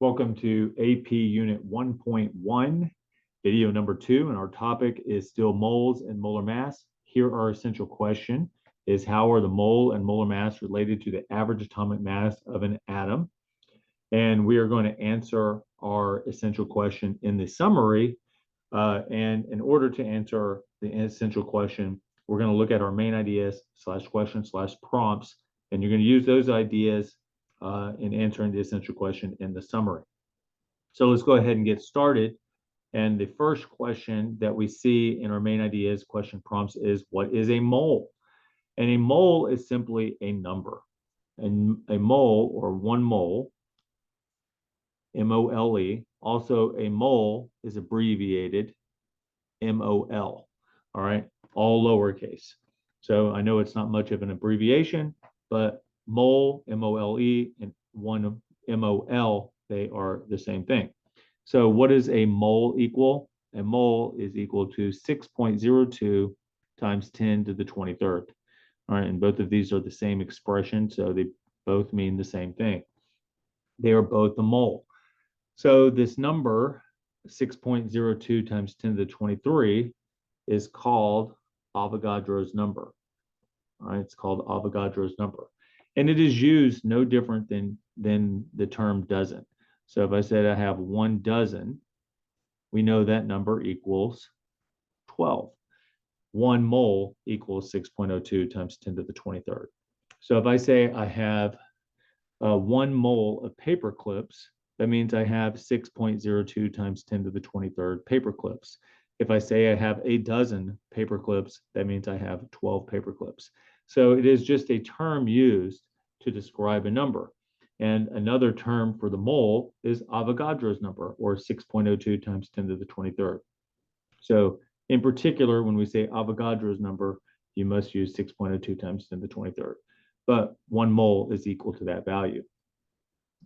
Welcome to AP Unit 1.1, video number 2, and our topic is still moles and molar mass. Here our essential question is how are the mole and molar mass related to the average atomic mass of an atom? And we are going to answer our essential question in the summary. And in order to answer the essential question, we're going to look at our main ideas / questions / prompts, and you're going to use those ideas in answering the essential question in the summary. So let's go ahead and get started. And the first question that we see in our main ideas question prompts is, what is a mole? And a mole is simply a number. And a mole, or 1 mole, M-O-L-E, also a mole is abbreviated M-O-L, all right, all lowercase. So I know it's not much of an abbreviation, but mole, M-O-L-E, and 1 M-O-L, they are the same thing. So what is a mole equal? A mole is equal to 6.02 times 10 to the 23rd. All right, and both of these are the same expression, so they both mean the same thing. They are both a mole. So this number, 6.02 times 10 to the 23, is called Avogadro's number. All right, it's called Avogadro's number. And it is used no different than the term dozen. So if I said I have 1 dozen, we know that number equals 12. 1 mole equals 6.02 times 10 to the 23rd. So if I say I have 1 mole of paper clips, that means I have 6.02 times 10 to the 23rd paper clips. If I say I have a dozen paper clips, that means I have 12 paper clips. So it is just a term used to describe a number. And another term for the mole is Avogadro's number, or 6.02 times 10 to the 23rd. So in particular, when we say Avogadro's number, you must use 6.02 times 10 to the 23rd. But 1 mole is equal to that value.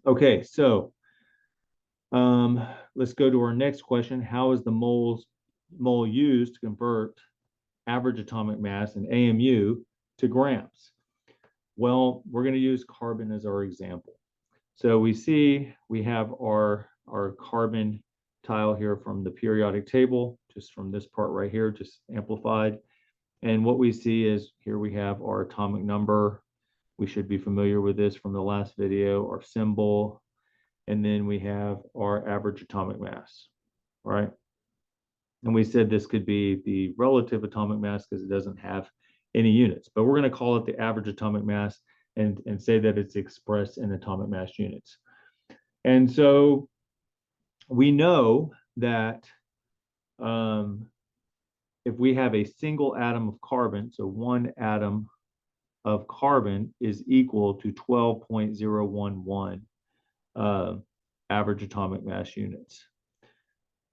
Okay, so let's go to our next question. How is the mole used to convert average atomic mass in AMU to grams? Well, we're going to use carbon as our example. So we see we have our carbon tile here from the periodic table, just from this part right here, just amplified. And what we see is here we have our atomic number. We should be familiar with this from the last video, our symbol, and then we have our average atomic mass, right? And we said this could be the relative atomic mass because it doesn't have any units, but we're going to call it the average atomic mass and say that it's expressed in atomic mass units. And so we know that if we have a single atom of carbon, so 1 atom of carbon is equal to 12.011 average atomic mass units.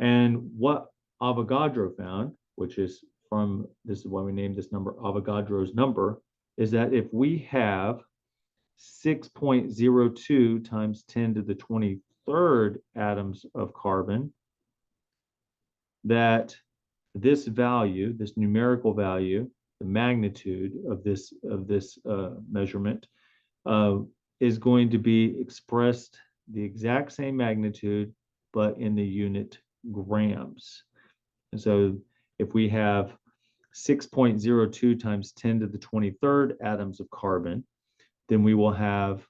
And what Avogadro found, which is from, this is why we named this number Avogadro's number, is that if we have 6.02 times 10 to the 23rd atoms of carbon, that this value, this numerical value, the magnitude of this measurement is going to be expressed the exact same magnitude, but in the unit grams. And so if we have 6.02 times 10 to the 23rd atoms of carbon, then we will have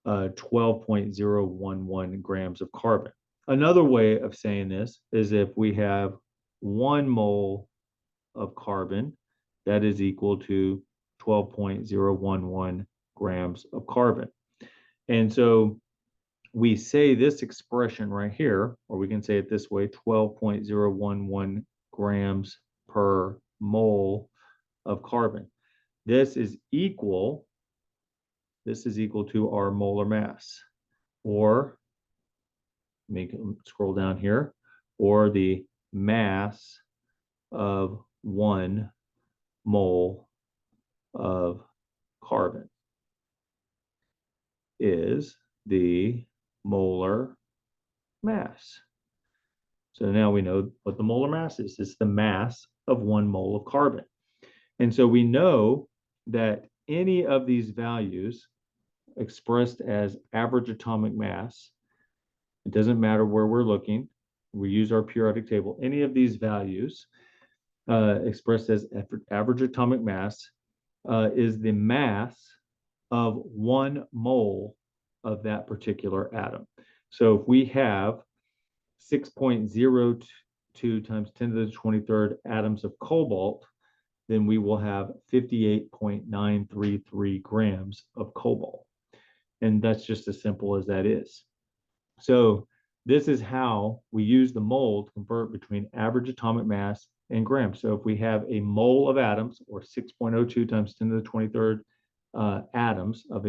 12.011 grams of carbon. Another way of saying this is if we have 1 mole of carbon, that is equal to 12.011 grams of carbon. And so we say this expression right here, or we can say it this way, 12.011 grams per mole of carbon. This is equal to our molar mass, or scroll down here, or the mass of 1 mole of carbon is the molar mass. So now we know what the molar mass is. It's the mass of 1 mole of carbon. And so we know that any of these values expressed as average atomic mass It doesn't matter where we're looking. We use our periodic table. Any of these values expressed as average atomic mass is the mass of 1 mole of that particular atom. So if we have 6.02 times 10 to the 23rd atoms of cobalt, then we will have 58.933 grams of cobalt. And that's just as simple as that is. So this is how we use the mole to convert between average atomic mass and grams. So if we have a mole of atoms, or 6.02 times 10 to the 23rd atoms of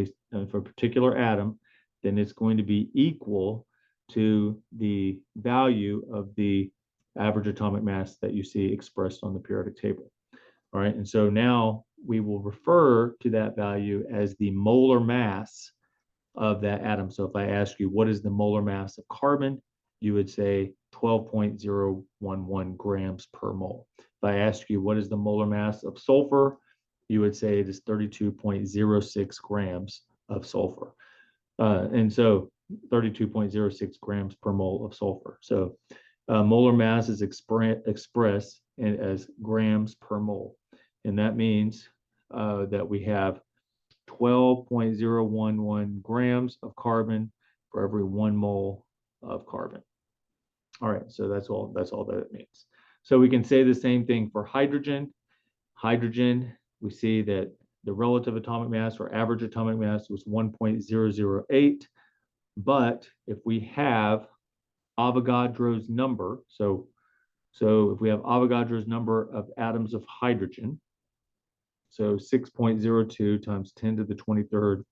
for a particular atom, then it's going to be equal to the value of the average atomic mass that you see expressed on the periodic table. All right, and so now we will refer to that value as the molar mass of that atom. So if I ask you, what is the molar mass of carbon, you would say 12.011 grams per mole. If I ask you, what is the molar mass of sulfur, you would say it is 32.06 grams of sulfur. And so 32.06 grams per mole of sulfur. So molar mass is expressed as grams per mole. And that means that we have 12.011 grams of carbon for every 1 mole of carbon. All right, so that's all that it means. So we can say the same thing for hydrogen. Hydrogen, we see that the relative atomic mass or average atomic mass was 1.008. But if we have Avogadro's number, so if we have Avogadro's number of atoms of hydrogen, so 6.02 times 10 to the 23rd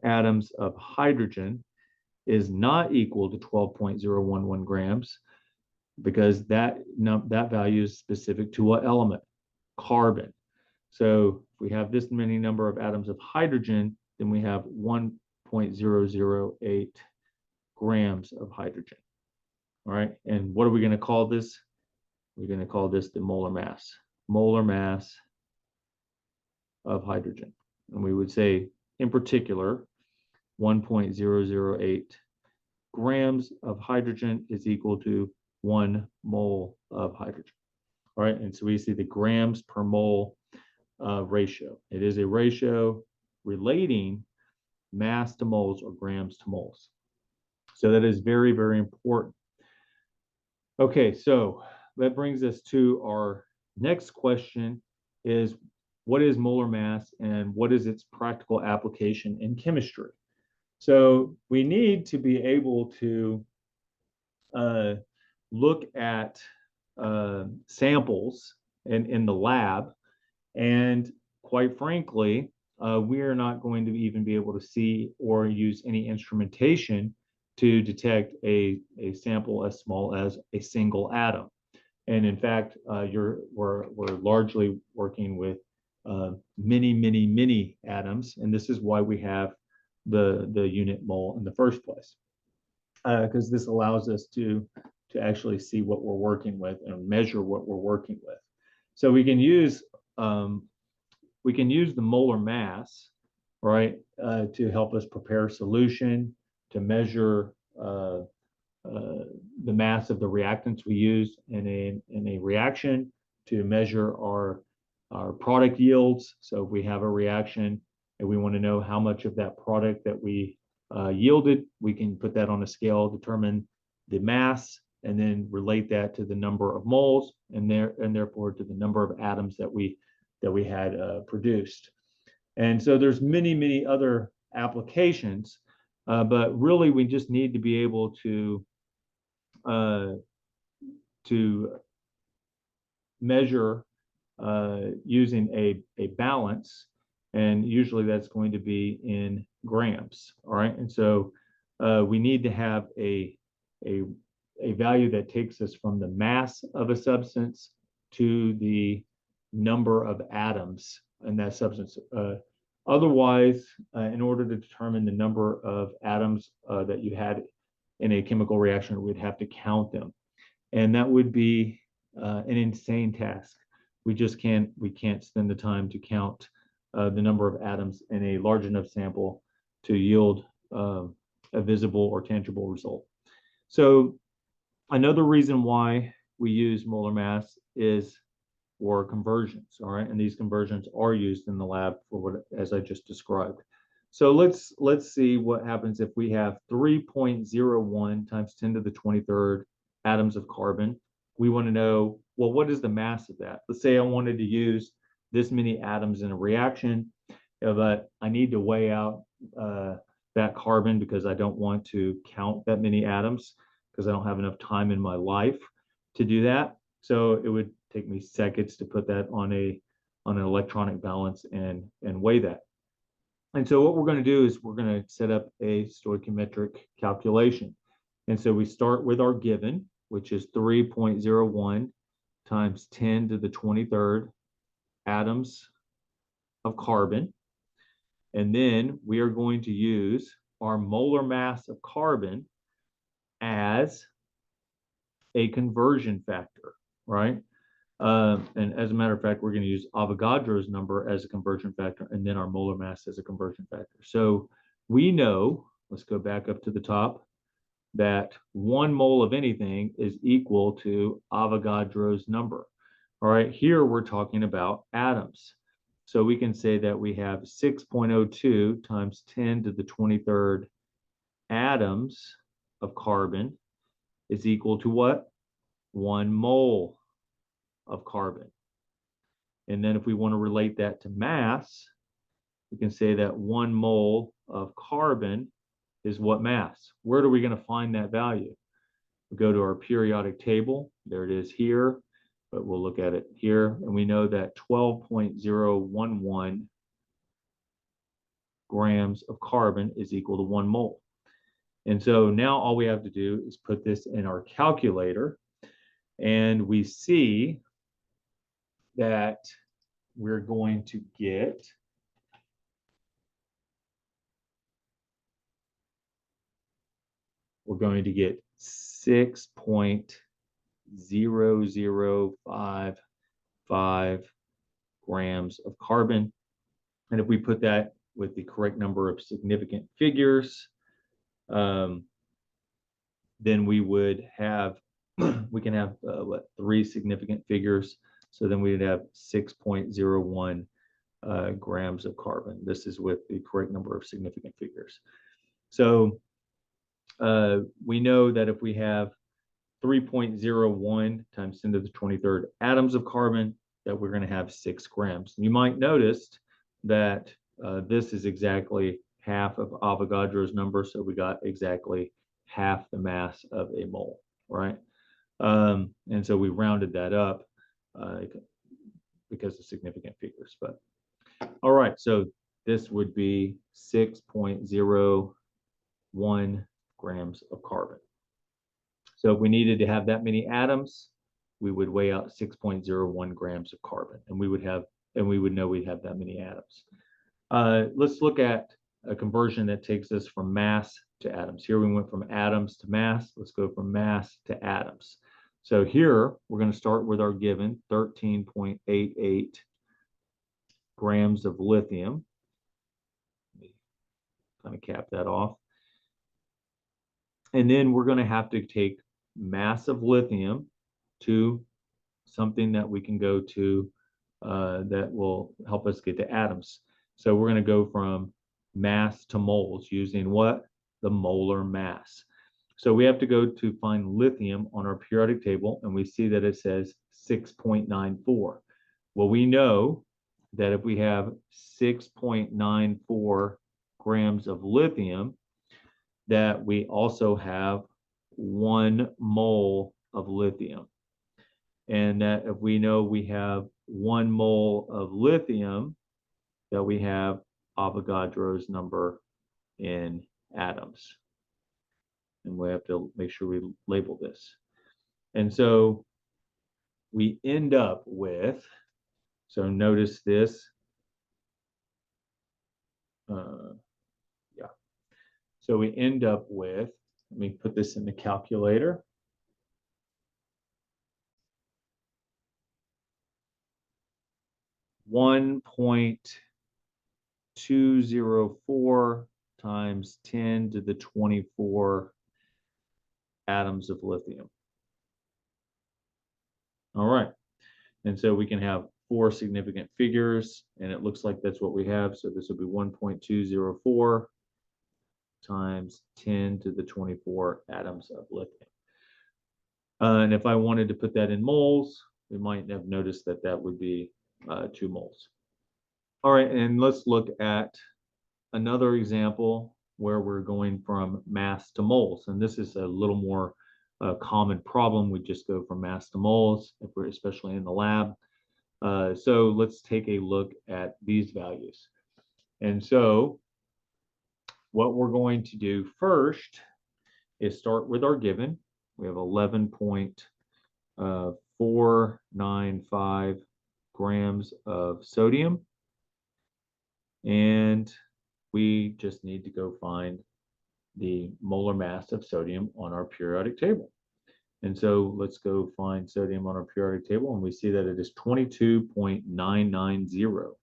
atoms of hydrogen is not equal to 12.011 grams, because that value is specific to what element? Carbon. So if we have this many number of atoms of hydrogen, then we have 1.008 grams of hydrogen. All right, and what are we going to call this? We're going to call this the molar mass. Molar mass of hydrogen. And we would say, in particular, 1.008 grams of hydrogen is equal to 1 mole of hydrogen. All right, and so we see the grams per mole ratio. It is a ratio relating mass to moles or grams to moles. So that is very, very important. Okay, so that brings us to our next question is, what is molar mass and what is its practical application in chemistry? So we need to be able to look at samples in the lab, and quite frankly, we are not going to even be able to see or use any instrumentation to detect a sample as small as a single atom. And in fact, we're largely working with many atoms, and this is why we have the unit mole in the first place, because this allows us to actually see what we're working with and measure what we're working with. So we can use the molar mass, right, to help us prepare a solution, to measure the mass of the reactants we use in a reaction, to measure our product yields. So if we have a reaction and we want to know how much of that product that we yielded, we can put that on a scale, determine the mass, and then relate that to the number of moles, and therefore to the number of atoms that we had produced. And so there's many other applications, but really we just need to be able to measure using a balance, and usually that's going to be in grams. All right, and so we need to have a value that takes us from the mass of a substance to the number of atoms in that substance. Otherwise, in order to determine the number of atoms that you had in a chemical reaction, we'd have to count them, and that would be an insane task. We can't spend the time to count the number of atoms in a large enough sample to yield a visible or tangible result. So another reason why we use molar mass is for conversions, all right? And these conversions are used in the lab for what, as I just described. So let's see what happens if we have 3.01 times 10 to the 23rd atoms of carbon. We want to know, well, what is the mass of that? Let's say I wanted to use this many atoms in a reaction, but I need to weigh out that carbon because I don't want to count that many atoms because I don't have enough time in my life to do that. So it would take me seconds to put that on an electronic balance and weigh that. And so what we're going to do is we're going to set up a stoichiometric calculation. And so we start with our given, which is 3.01 times 10 to the 23rd atoms of carbon. And then we are going to use our molar mass of carbon as a conversion factor, right? And as a matter of fact, we're going to use Avogadro's number as a conversion factor and then our molar mass as a conversion factor. So we know, let's go back up to the top, that 1 mole of anything is equal to Avogadro's number. All right, here we're talking about atoms. So we can say that we have 6.02 times 10 to the 23rd atoms of carbon is equal to what? 1 mole of carbon. And then if we want to relate that to mass, we can say that 1 mole of carbon is what mass? Where are we going to find that value? We go to our periodic table. There it is here, but we'll look at it here. And we know that 12.011 grams of carbon is equal to 1 mole. And so now all we have to do is put this in our calculator, and we see that we're going to get 6.0055 grams of carbon. And if we put that with the correct number of significant figures, then we would have, we can have what, 3 significant figures. So then we would have 6.01 grams of carbon. This is with the correct number of significant figures. So we know that if we have 3.01 times 10 to the 23rd atoms of carbon, that we're going to have 6 grams. You might notice that this is exactly half of Avogadro's number, so we got exactly half the mass of a mole, right? And so we rounded that up because of significant figures. But all right, so this would be 6.01 grams of carbon. So if we needed to have that many atoms, we would weigh out 6.01 grams of carbon, and we would know we'd have that many atoms. Let's look at a conversion that takes us from mass to atoms. Here we went from atoms to mass. Let's go from mass to atoms. So here we're going to start with our given 13.88 grams of lithium. Let me kind of cap that off. And then we're going to have to take mass of lithium to something that we can go to that will help us get to atoms. So we're going to go from mass to moles using what? The molar mass. So we have to go to find lithium on our periodic table, and we see that it says 6.94. Well, we know that if we have 6.94 grams of lithium, that we also have 1 mole of lithium. And that if we know we have 1 mole of lithium, that we have Avogadro's number in atoms. And we have to make sure we label this. And so we end up with, so notice this, so we end up with, let me put this in the calculator. 1.204 times 10 to the 24 atoms of lithium. All right. And so we can have 4 significant figures, and it looks like that's what we have. So this will be 1.204 times 10 to the 24 atoms of lithium. And if I wanted to put that in moles, we might have noticed that that would be 2 moles. All right, and let's look at another example where we're going from mass to moles. And this is a little more common problem. We just go from mass to moles, if we're especially in the lab. So let's take a look at these values. And so what we're going to do first is start with our given. We have 11.495 grams of sodium. And we just need to go find the molar mass of sodium on our periodic table. And so let's go find sodium on our periodic table, and we see that it is 22.990.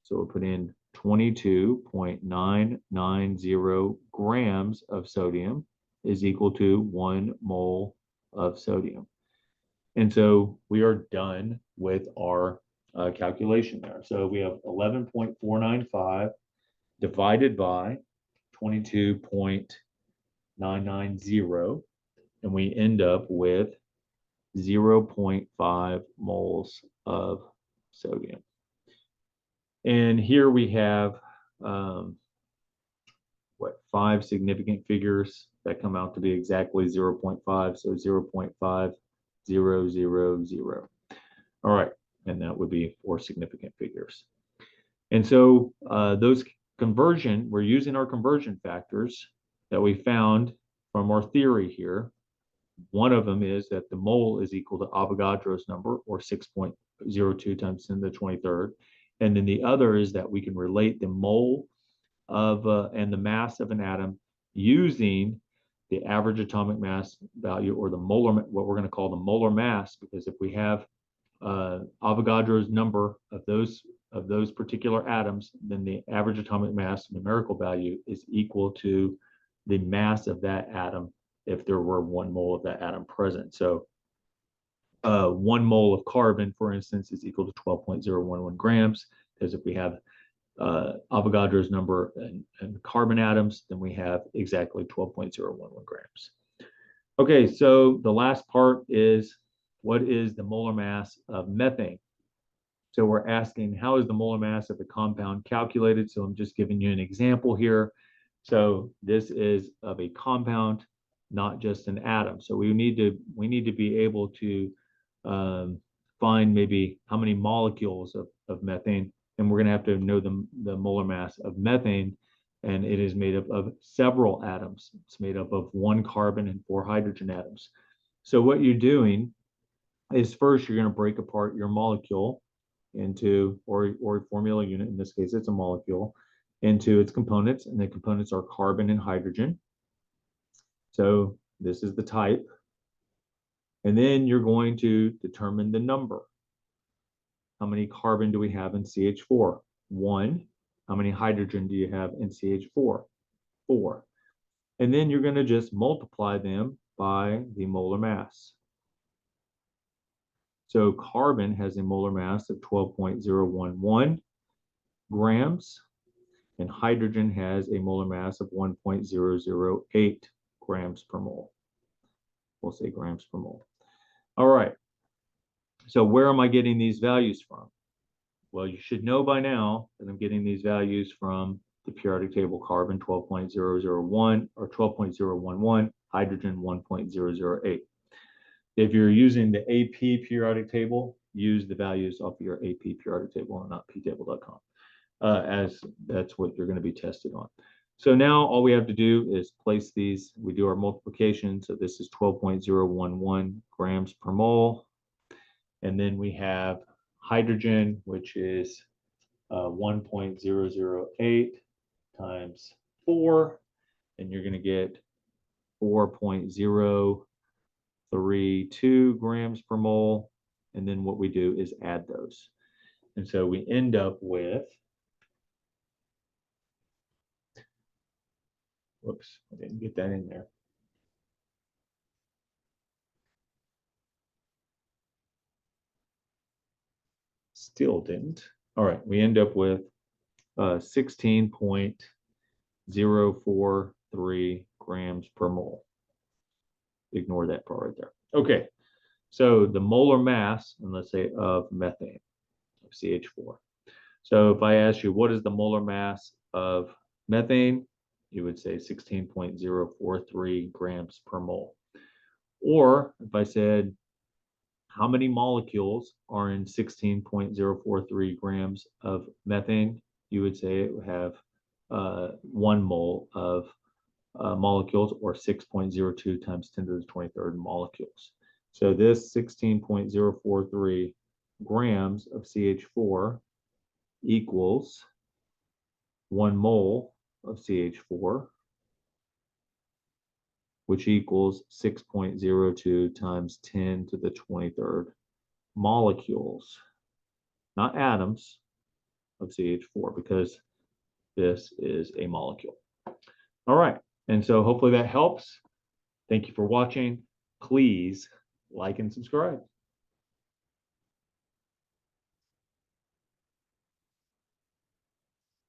So we'll put in 22.990 grams of sodium is equal to 1 mole of sodium. And so we are done with our calculation there. So we have 11.495 divided by 22.990, and we end up with 0.5 moles of sodium. And here we have 5 significant figures that come out to be exactly 0.5, so 0.5000. All right, and that would be 4 significant figures. And so those conversion, we're using our conversion factors that we found from our theory here. One of them is that the mole is equal to Avogadro's number, or 6.02 times 10 to the 23rd. And then the other is that we can relate the mole of and the mass of an atom using the average atomic mass value, or the molar, what we're going to call the molar mass, because if we have Avogadro's number of those particular atoms, then the average atomic mass numerical value is equal to the mass of that atom if there were 1 mole of that atom present. So 1 mole of carbon, for instance, is equal to 12.011 grams, because if we have Avogadro's number and carbon atoms, then we have exactly 12.011 grams. Okay, so the last part is, what is the molar mass of methane? So we're asking, how is the molar mass of the compound calculated? So I'm just giving you an example here. So this is of a compound, not just an atom. So we need to be able to find maybe how many molecules of methane, and we're going to have to know the molar mass of methane, and it is made up of several atoms. It's made up of 1 carbon and 4 hydrogen atoms. So what you're doing is, first you're going to break apart your molecule into, or formula unit, in this case it's a molecule, into its components, and the components are carbon and hydrogen. So this is the type. And then you're going to determine the number. How many carbon do we have in CH4? 1. How many hydrogen do you have in CH4? 4. And then you're going to just multiply them by the molar mass. So carbon has a molar mass of 12.011 grams, and hydrogen has a molar mass of 1.008 grams per mole. We'll say grams per mole. All right. So where am I getting these values from? Well, you should know by now that I'm getting these values from the periodic table: carbon 12.001 or 12.011, hydrogen 1.008. If you're using the AP periodic table, use the values off your AP periodic table and not ptable.com, as that's what you're going to be tested on. So now all we have to do is place these. We do our multiplication. So this is 12.011 grams per mole. And then we have hydrogen, which is 1.008 times 4. And you're going to get 4.032 grams per mole. And then what we do is add those. And so we end up with, whoops, I didn't get that in there. still didn't. All right, we end up with 16.043 grams per mole. Ignore that part right there. Okay, so the molar mass, and let's say of methane, of CH4. So if I ask you, what is the molar mass of methane? You would say 16.043 grams per mole. Or if I said, how many molecules are in 16.043 grams of methane? You would say it would have 1 mole of molecules, or 6.02 times 10 to the 23rd molecules. So this 16.043 grams of CH4 equals 1 mole of CH4, which equals 6.02 times 10 to the 23rd molecules, not atoms, of CH4, because this is a molecule. All right, and so hopefully that helps. Thank you for watching. Please like and subscribe.